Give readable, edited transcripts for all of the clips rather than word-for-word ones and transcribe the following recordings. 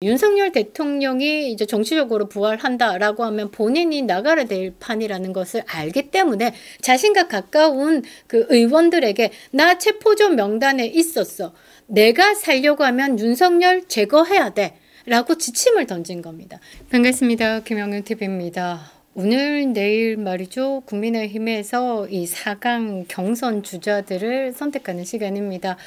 윤석열 대통령이 이제 정치적으로 부활한다라고 하면 본인이 나가야 될 판이라는 것을 알기 때문에 자신과 가까운 그 의원들에게 나 체포조 명단에 있었어. 내가 살려고 하면 윤석열 제거해야 돼. 라고 지침을 던진 겁니다. 반갑습니다. 김영윤TV입니다. 오늘 내일 말이죠. 국민의힘에서 이 4강 경선 주자들을 선택하는 시간입니다.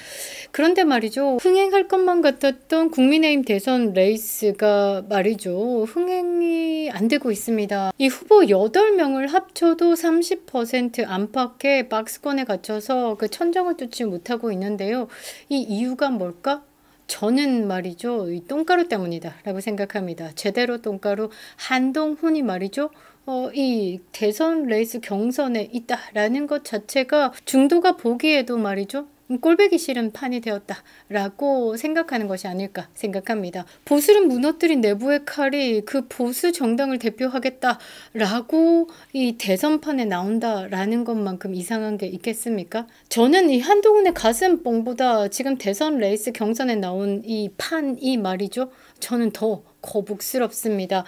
그런데 말이죠. 흥행할 것만 같았던 국민의힘 대선 레이스가 말이죠. 흥행이 안 되고 있습니다. 이 후보 8명을 합쳐도 30% 안팎의 박스권에 갇혀서 그 천정을 뚫지 못하고 있는데요. 이 이유가 뭘까? 저는 말이죠. 이 똥가루 때문이다 라고 생각합니다. 제대로 똥가루 한동훈이 말이죠. 이 대선 레이스 경선에 있다라는 것 자체가 중도가 보기에도 말이죠. 꼴보기 싫은 판이 되었다라고 생각하는 것이 아닐까 생각합니다. 보수를 무너뜨린 내부의 칼이 그 보수 정당을 대표하겠다라고 이 대선판에 나온다라는 것만큼 이상한 게 있겠습니까? 저는 이 한동훈의 가슴뽕보다 지금 대선 레이스 경선에 나온 이 판이 말이죠. 저는 더 거북스럽습니다.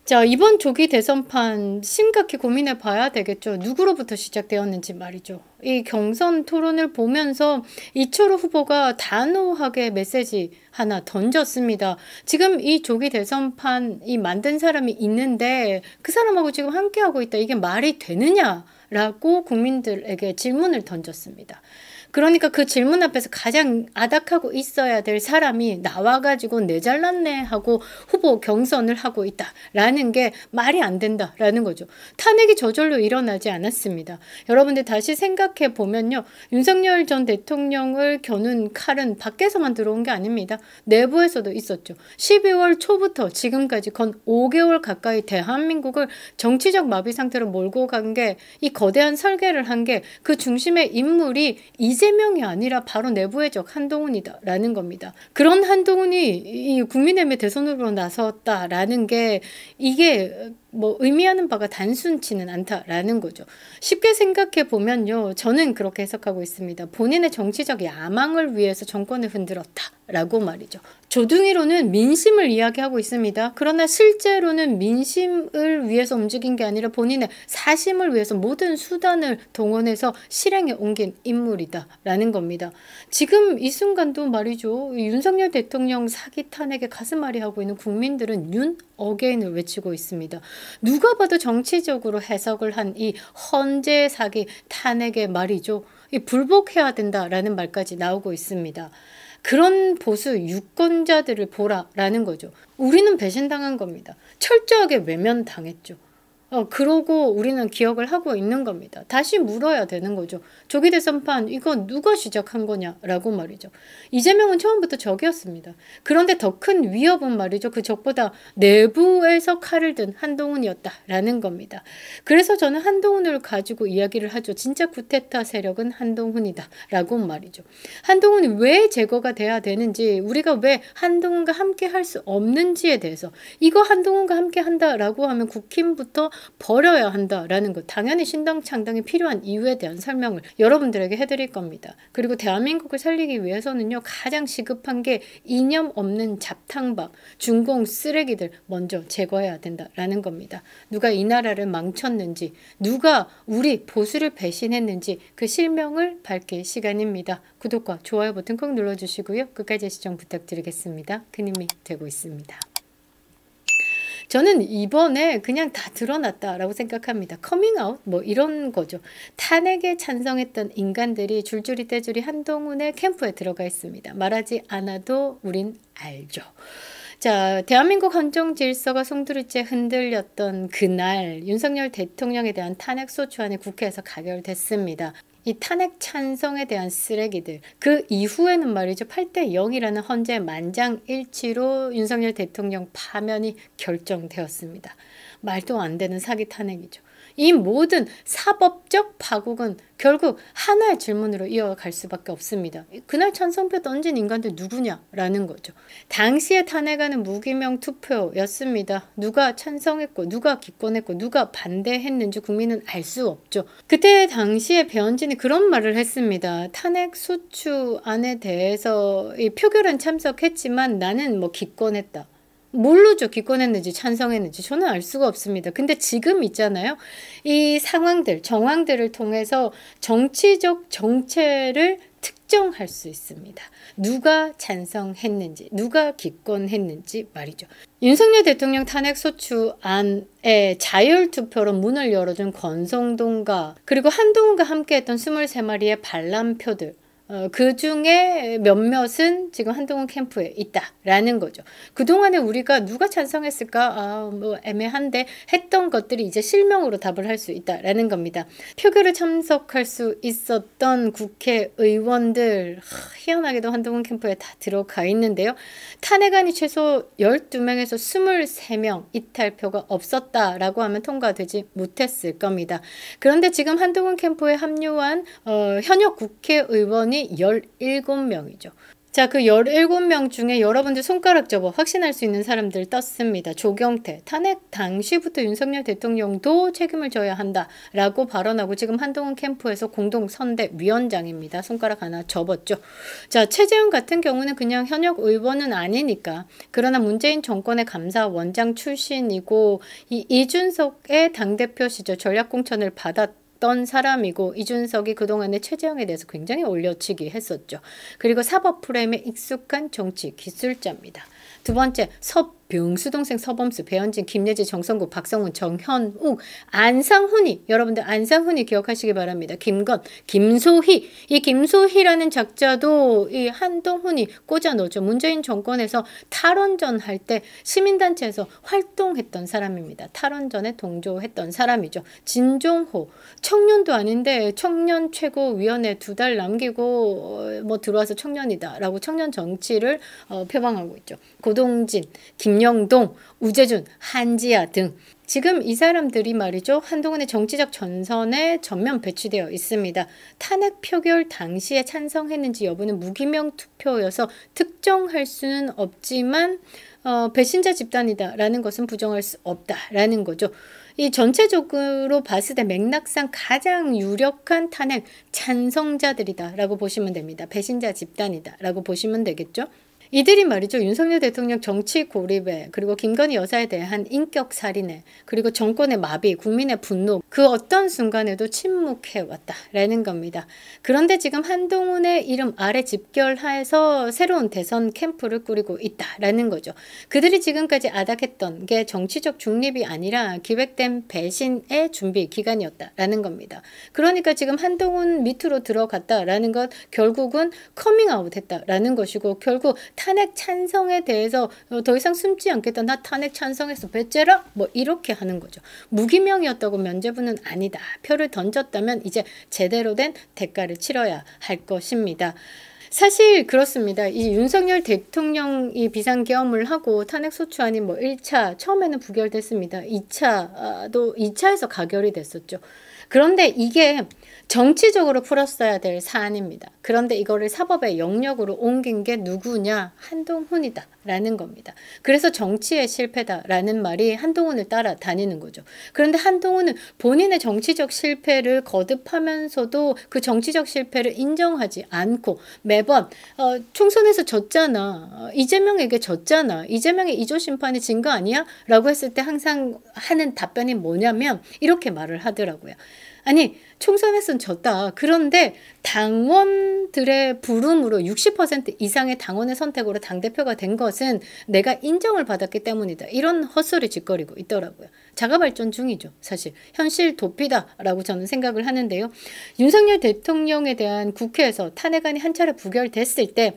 자, 이번 조기 대선판 심각히 고민해 봐야 되겠죠. 누구로부터 시작되었는지 말이죠. 이 경선 토론을 보면서 이철호 후보가 단호하게 메시지 하나 던졌습니다. 지금 이 조기 대선판 이 만든 사람이 있는데 그 사람하고 지금 함께하고 있다. 이게 말이 되느냐라고 국민들에게 질문을 던졌습니다. 그러니까 그 질문 앞에서 가장 아닥하고 있어야 될 사람이 나와가지고 내 잘났네 하고 후보 경선을 하고 있다라는 게 말이 안 된다라는 거죠. 탄핵이 저절로 일어나지 않았습니다. 여러분들 다시 생각해 보면요. 윤석열 전 대통령을 겨눈 칼은 밖에서만 들어온 게 아닙니다. 내부에서도 있었죠. 12월 초부터 지금까지 건 5개월 가까이 대한민국을 정치적 마비 상태로 몰고 간 게 이 거대한 설계를 한 게 그 중심의 인물이 이재명이 아니라 바로 내부의 적 한동훈이다라는 겁니다. 그런 한동훈이 이 국민의힘의 대선 후보로 나섰다라는 게 이게 뭐 의미하는 바가 단순치는 않다라는 거죠. 쉽게 생각해 보면요. 저는 그렇게 해석하고 있습니다. 본인의 정치적 야망을 위해서 정권을 흔들었다라고 말이죠. 조둥이로는 민심을 이야기하고 있습니다. 그러나 실제로는 민심을 위해서 움직인 게 아니라 본인의 사심을 위해서 모든 수단을 동원해서 실행에 옮긴 인물이다라는 겁니다. 지금 이 순간도 말이죠. 윤석열 대통령 사기 탄핵에 가슴앓이 하고 있는 국민들은 윤 어게인을 외치고 있습니다. 누가 봐도 정치적으로 해석을 한 이 헌재 사기 탄핵의 말이죠. 이 불복해야 된다라는 말까지 나오고 있습니다. 그런 보수 유권자들을 보라라는 거죠. 우리는 배신당한 겁니다. 철저하게 외면당했죠. 그러고 우리는 기억을 하고 있는 겁니다. 다시 물어야 되는 거죠. 조기 대선판 이건 누가 시작한 거냐라고 말이죠. 이재명은 처음부터 적이었습니다. 그런데 더 큰 위협은 말이죠. 그 적보다 내부에서 칼을 든 한동훈이었다라는 겁니다. 그래서 저는 한동훈을 가지고 이야기를 하죠. 진짜 쿠데타 세력은 한동훈이다라고 말이죠. 한동훈이 왜 제거가 돼야 되는지 우리가 왜 한동훈과 함께 할 수 없는지에 대해서 이거 한동훈과 함께 한다라고 하면 국힘부터 버려야 한다라는 것. 당연히 신당 창당이 필요한 이유에 대한 설명을 여러분들에게 해드릴 겁니다. 그리고 대한민국을 살리기 위해서는요. 가장 시급한 게 이념 없는 잡탕밥, 중공 쓰레기들 먼저 제거해야 된다라는 겁니다. 누가 이 나라를 망쳤는지, 누가 우리 보수를 배신했는지 그 실명을 밝힐 시간입니다. 구독과 좋아요 버튼 꼭 눌러주시고요. 끝까지 시청 부탁드리겠습니다. 큰 힘이 되고 있습니다. 저는 이번에 그냥 다 드러났다라고 생각합니다. 커밍아웃 뭐 이런 거죠. 탄핵에 찬성했던 인간들이 줄줄이 떼줄이 한동훈의 캠프에 들어가 있습니다. 말하지 않아도 우린 알죠. 자, 대한민국 헌정 질서가 송두리째 흔들렸던 그날 윤석열 대통령에 대한 탄핵소추안이 국회에서 가결됐습니다. 이 탄핵 찬성에 대한 쓰레기들 그 이후에는 말이죠. 8대 0이라는 헌재 만장일치로 윤석열 대통령 파면이 결정되었습니다. 말도 안 되는 사기 탄핵이죠. 이 모든 사법적 파국은 결국 하나의 질문으로 이어갈 수밖에 없습니다. 그날 찬성표 던진 인간들 누구냐라는 거죠. 당시에 탄핵안은 무기명 투표였습니다. 누가 찬성했고 누가 기권했고 누가 반대했는지 국민은 알 수 없죠. 그때 당시에 배현진이 그런 말을 했습니다. 탄핵 소추안에 대해서 이 표결은 참석했지만 나는 뭐 기권했다. 모르죠. 기권했는지 찬성했는지 저는 알 수가 없습니다. 근데 지금 있잖아요. 이 상황들, 정황들을 통해서 정치적 정체를 특정할 수 있습니다. 누가 찬성했는지, 누가 기권했는지 말이죠. 윤석열 대통령 탄핵소추안에 자율투표로 문을 열어준 권성동과 그리고 한동훈과 함께했던 23마리의 반란표들, 그 중에 몇몇은 지금 한동훈 캠프에 있다라는 거죠. 그동안에 우리가 누가 찬성했을까? 뭐 애매한데 했던 것들이 이제 실명으로 답을 할 수 있다라는 겁니다. 표결에 참석할 수 있었던 국회의원들, 희한하게도 한동훈 캠프에 다 들어가 있는데요. 탄핵안이 최소 12명에서 23명 이탈표가 없었다라고 하면 통과되지 못했을 겁니다. 그런데 지금 한동훈 캠프에 합류한 현역 국회의원이 17명이죠. 자, 그 17명 중에 여러분들 손가락 접어 확신할 수 있는 사람들 떴습니다. 조경태, 탄핵 당시부터 윤석열 대통령도 책임을 져야 한다라고 발언하고 지금 한동훈 캠프에서 공동선대위원장입니다. 손가락 하나 접었죠. 자, 최재형 같은 경우는 그냥 현역 의원은 아니니까, 그러나 문재인 정권의 감사원장 출신이고 이준석의 당대표 시절 전략공천을 받았던 사람이고, 이준석이 그동안에 최재형에 대해서 굉장히 올려치기 했었죠. 그리고 사법 프레임에 익숙한 정치 기술자입니다. 두 번째, 서병수 동생 서범수, 배현진, 김예지, 정성국, 박성훈, 정현욱, 안상훈이, 여러분들 안상훈이 기억하시기 바랍니다. 김건, 김소희, 이 김소희라는 작자도 이 한동훈이 꽂아 넣었죠. 문재인 정권에서 탈원전 할 때 시민단체에서 활동했던 사람입니다. 탈원전에 동조했던 사람이죠. 진종호, 청년도 아닌데 청년 최고위원회 2달 남기고 뭐 들어와서 청년이다라고 청년 정치를 표방하고 있죠. 고동진, 김영동, 우재준, 한지아 등 지금 이 사람들이 말이죠. 한동훈의 정치적 전선에 전면 배치되어 있습니다. 탄핵 표결 당시에 찬성했는지 여부는 무기명 투표여서 특정할 수는 없지만 배신자 집단이다라는 것은 부정할 수 없다라는 거죠. 이 전체적으로 봤을 때 맥락상 가장 유력한 탄핵 찬성자들이다라고 보시면 됩니다. 배신자 집단이다라고 보시면 되겠죠. 이들이 말이죠. 윤석열 대통령 정치 고립에, 그리고 김건희 여사에 대한 인격 살인에, 그리고 정권의 마비, 국민의 분노, 그 어떤 순간에도 침묵해왔다라는 겁니다. 그런데 지금 한동훈의 이름 아래 집결하에서 새로운 대선 캠프를 꾸리고 있다라는 거죠. 그들이 지금까지 아닥했던 게 정치적 중립이 아니라 기획된 배신의 준비 기간이었다라는 겁니다. 그러니까 지금 한동훈 밑으로 들어갔다라는 것, 결국은 커밍아웃 했다라는 것이고, 결국 탄핵 찬성에 대해서 더 이상 숨지 않겠다. 나 탄핵 찬성해서 배째라? 뭐 이렇게 하는 거죠. 무기명이었다고 면죄부는 아니다. 표를 던졌다면 이제 제대로 된 대가를 치러야 할 것입니다. 사실 그렇습니다. 이 윤석열 대통령이 비상계엄을 하고 탄핵소추안이 뭐 1차 처음에는 부결됐습니다. 2차도 2차에서 가결이 됐었죠. 그런데 이게 정치적으로 풀었어야 될 사안입니다. 그런데 이거를 사법의 영역으로 옮긴 게 누구냐? 한동훈이다 라는 겁니다. 그래서 정치의 실패다라는 말이 한동훈을 따라다니는 거죠. 그런데 한동훈은 본인의 정치적 실패를 거듭하면서도 그 정치적 실패를 인정하지 않고 매번 총선에서 졌잖아. 이재명에게 졌잖아. 이재명의 2조 심판이 진 거 아니야? 라고 했을 때 항상 하는 답변이 뭐냐면 이렇게 말을 하더라고요. 아니 총선에서는 졌다. 그런데 당원들의 부름으로 60% 이상의 당원의 선택으로 당대표가 된 것은 내가 인정을 받았기 때문이다. 이런 헛소리 짓거리고 있더라고요. 자가발전 중이죠. 사실 현실 도피다라고 저는 생각을 하는데요. 윤석열 대통령에 대한 국회에서 탄핵안이 한 차례 부결됐을 때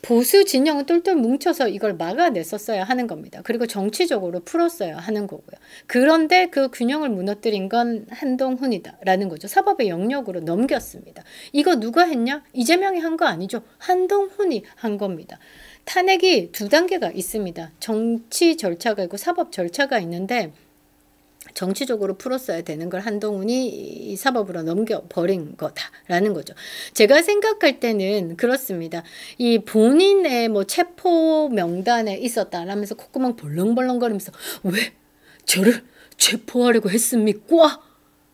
보수 진영은 똘똘 뭉쳐서 이걸 막아냈었어야 하는 겁니다. 그리고 정치적으로 풀었어야 하는 거고요. 그런데 그 균형을 무너뜨린 건 한동훈이다라는 거죠. 사법의 영역으로 넘겼습니다. 이거 누가 했냐? 이재명이 한 거 아니죠. 한동훈이 한 겁니다. 탄핵이 2단계가 있습니다. 정치 절차가 있고 사법 절차가 있는데 정치적으로 풀었어야 되는 걸 한동훈이 이 사법으로 넘겨버린 거다라는 거죠. 제가 생각할 때는 그렇습니다. 이 본인의 뭐 체포 명단에 있었다라면서 콧구멍 벌렁벌렁거리면서 왜 저를 체포하려고 했습니까?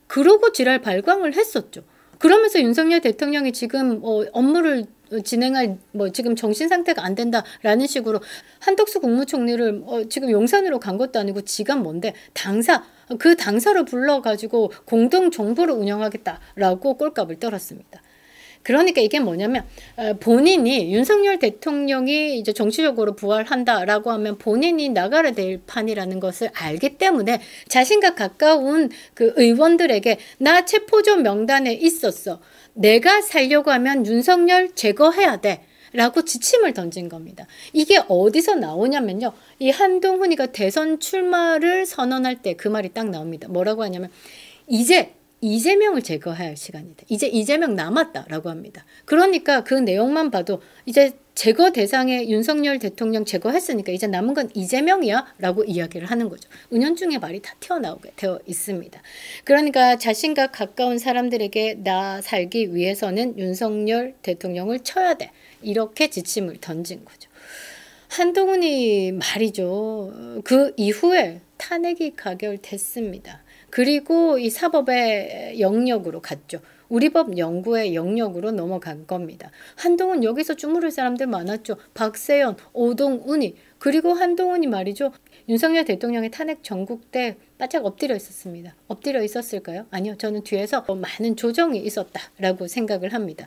그러고 지랄 발광을 했었죠. 그러면서 윤석열 대통령이 지금 업무를 진행할 지금 정신 상태가 안 된다라는 식으로 한덕수 국무총리를 지금 용산으로 간 것도 아니고 지가 뭔데 그 당사로 불러가지고 공동 정부를 운영하겠다라고 꼴값을 떨었습니다. 그러니까 이게 뭐냐면 본인이 윤석열 대통령이 이제 정치적으로 부활한다라고 하면 본인이 나가야 될 판이라는 것을 알기 때문에 자신과 가까운 그 의원들에게 나 체포조 명단에 있었어. 내가 살려고 하면 윤석열 제거해야 돼. 라고 지침을 던진 겁니다. 이게 어디서 나오냐면요. 이 한동훈이가 대선 출마를 선언할 때 그 말이 딱 나옵니다. 뭐라고 하냐면 이제 이재명을 제거해야 할 시간이다. 이제 이재명 남았다라고 합니다. 그러니까 그 내용만 봐도 이제 제거 대상에 윤석열 대통령 제거했으니까 이제 남은 건 이재명이야 라고 이야기를 하는 거죠. 은연중에 말이 다 튀어나오게 되어 있습니다. 그러니까 자신과 가까운 사람들에게 나 살기 위해서는 윤석열 대통령을 쳐야 돼. 이렇게 지침을 던진 거죠. 한동훈이 말이죠. 그 이후에 탄핵이 가결됐습니다. 그리고 이 사법의 영역으로 갔죠. 우리 법 연구의 영역으로 넘어간 겁니다. 한동훈 여기서 주무를 사람들 많았죠. 박세연, 오동훈이. 그리고 한동훈이 말이죠. 윤석열 대통령의 탄핵 전국 때 바짝 엎드려 있었습니다. 엎드려 있었을까요? 아니요. 저는 뒤에서 많은 조정이 있었다라고 생각을 합니다.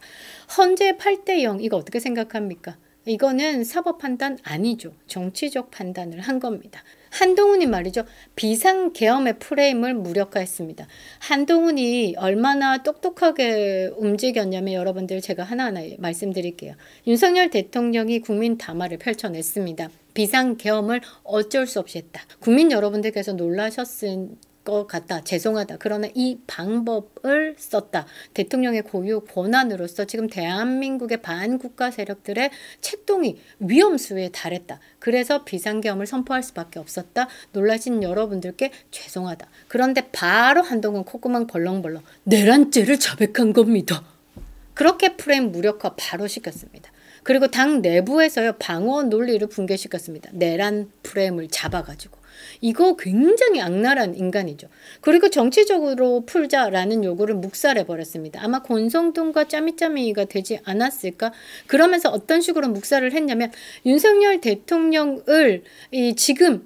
헌재 8대0 이거 어떻게 생각합니까? 이거는 사법 판단 아니죠. 정치적 판단을 한 겁니다. 한동훈이 말이죠. 비상계엄의 프레임을 무력화했습니다. 한동훈이 얼마나 똑똑하게 움직였냐면 여러분들 제가 하나하나 말씀드릴게요. 윤석열 대통령이 국민 담화를 펼쳐냈습니다. 비상계엄을 어쩔 수 없이 했다. 국민 여러분들께서 놀라셨을 것 같다. 죄송하다. 그러나 이 방법을 썼다. 대통령의 고유 권한으로서 지금 대한민국의 반국가 세력들의 책동이 위험수위에 달했다. 그래서 비상계엄을 선포할 수밖에 없었다. 놀라신 여러분들께 죄송하다. 그런데 바로 한동훈 콧구멍 벌렁벌렁 내란죄를 자백한 겁니다. 그렇게 프레임 무력화 바로 시켰습니다. 그리고 당 내부에서요 방어 논리를 붕괴시켰습니다. 내란 프레임을 잡아가지고. 이거 굉장히 악랄한 인간이죠. 그리고 정치적으로 풀자라는 요구를 묵살해버렸습니다. 아마 권성동과 짜미짜미가 되지 않았을까? 그러면서 어떤 식으로 묵살을 했냐면 윤석열 대통령을 지금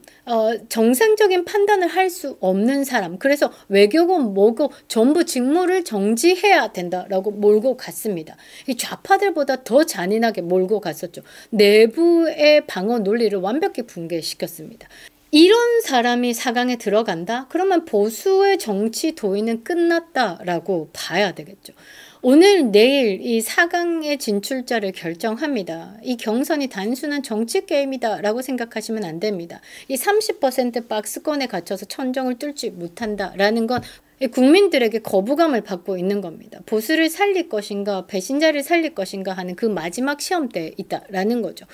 정상적인 판단을 할 수 없는 사람, 그래서 외교고 뭐고 전부 직무를 정지해야 된다라고 몰고 갔습니다. 이 좌파들보다 더 잔인하게 몰고 갔었죠. 내부의 방어 논리를 완벽히 붕괴시켰습니다. 이런 사람이 4강에 들어간다? 그러면 보수의 정치 도의는 끝났다라고 봐야 되겠죠. 오늘 내일 이 4강의 진출자를 결정합니다. 이 경선이 단순한 정치 게임이다 라고 생각하시면 안 됩니다. 이 30% 박스권에 갇혀서 천정을 뚫지 못한다라는 건 국민들에게 거부감을 받고 있는 겁니다. 보수를 살릴 것인가 배신자를 살릴 것인가 하는 그 마지막 시험대에 있다라는 거죠.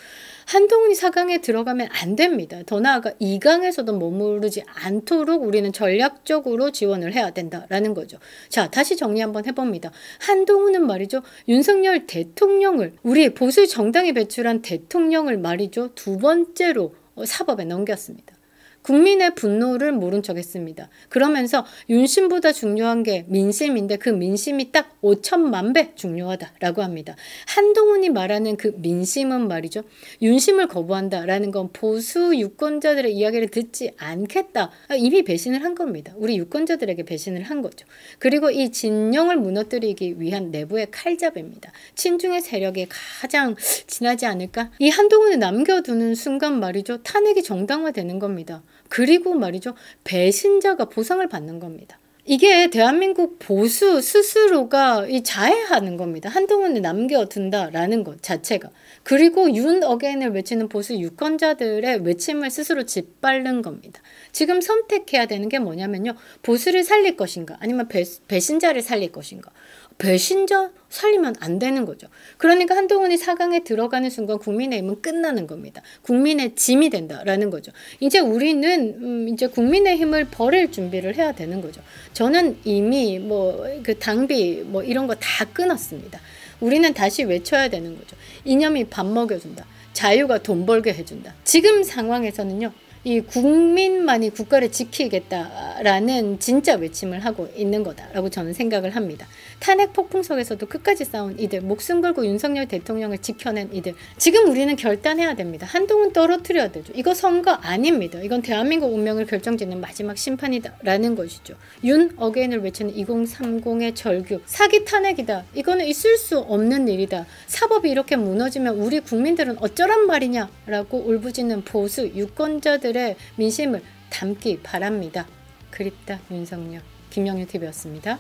한동훈이 4강에 들어가면 안 됩니다. 더 나아가 2강에서도 머무르지 않도록 우리는 전략적으로 지원을 해야 된다라는 거죠. 자, 다시 정리 한번 해봅니다. 한동훈은 말이죠. 윤석열 대통령을 우리 보수 정당이 배출한 대통령을 말이죠. 두 번째로 사법에 넘겼습니다. 국민의 분노를 모른 척 했습니다. 그러면서 윤심보다 중요한 게 민심인데 그 민심이 딱 5천만 배 중요하다라고 합니다. 한동훈이 말하는 그 민심은 말이죠. 윤심을 거부한다라는 건 보수 유권자들의 이야기를 듣지 않겠다. 이미 배신을 한 겁니다. 우리 유권자들에게 배신을 한 거죠. 그리고 이 진영을 무너뜨리기 위한 내부의 칼잡이입니다. 친중의 세력이 가장 지나지 않을까? 이 한동훈을 남겨두는 순간 말이죠. 탄핵이 정당화되는 겁니다. 그리고 말이죠. 배신자가 보상을 받는 겁니다. 이게 대한민국 보수 스스로가 자해하는 겁니다. 한동훈을 남겨둔다라는 것 자체가. 그리고 윤 어게인을 외치는 보수 유권자들의 외침을 스스로 짓밟는 겁니다. 지금 선택해야 되는 게 뭐냐면요. 보수를 살릴 것인가 아니면 배신자를 살릴 것인가. 배신자 살리면 안 되는 거죠. 그러니까 한동훈이 4강에 들어가는 순간 국민의힘은 끝나는 겁니다. 국민의 짐이 된다라는 거죠. 이제 우리는 이제 국민의힘을 버릴 준비를 해야 되는 거죠. 저는 이미 뭐 그 당비 뭐 이런 거 다 끊었습니다. 우리는 다시 외쳐야 되는 거죠. 이념이 밥 먹여준다. 자유가 돈 벌게 해준다. 지금 상황에서는요. 이 국민만이 국가를 지키겠다라는 진짜 외침을 하고 있는 거다라고 저는 생각을 합니다. 탄핵 폭풍 속에서도 끝까지 싸운 이들, 목숨 걸고 윤석열 대통령을 지켜낸 이들, 지금 우리는 결단해야 됩니다. 한동훈 떨어뜨려야 되죠. 이거 선거 아닙니다. 이건 대한민국 운명을 결정짓는 마지막 심판이다라는 것이죠. 윤 어게인을 외치는 2030의 절규, 사기 탄핵이다. 이거는 있을 수 없는 일이다. 사법이 이렇게 무너지면 우리 국민들은 어쩌란 말이냐라고 울부짖는 보수 유권자들 의 민심을 담기 바랍니다. 그립다 윤석열. 김영유 TV였습니다.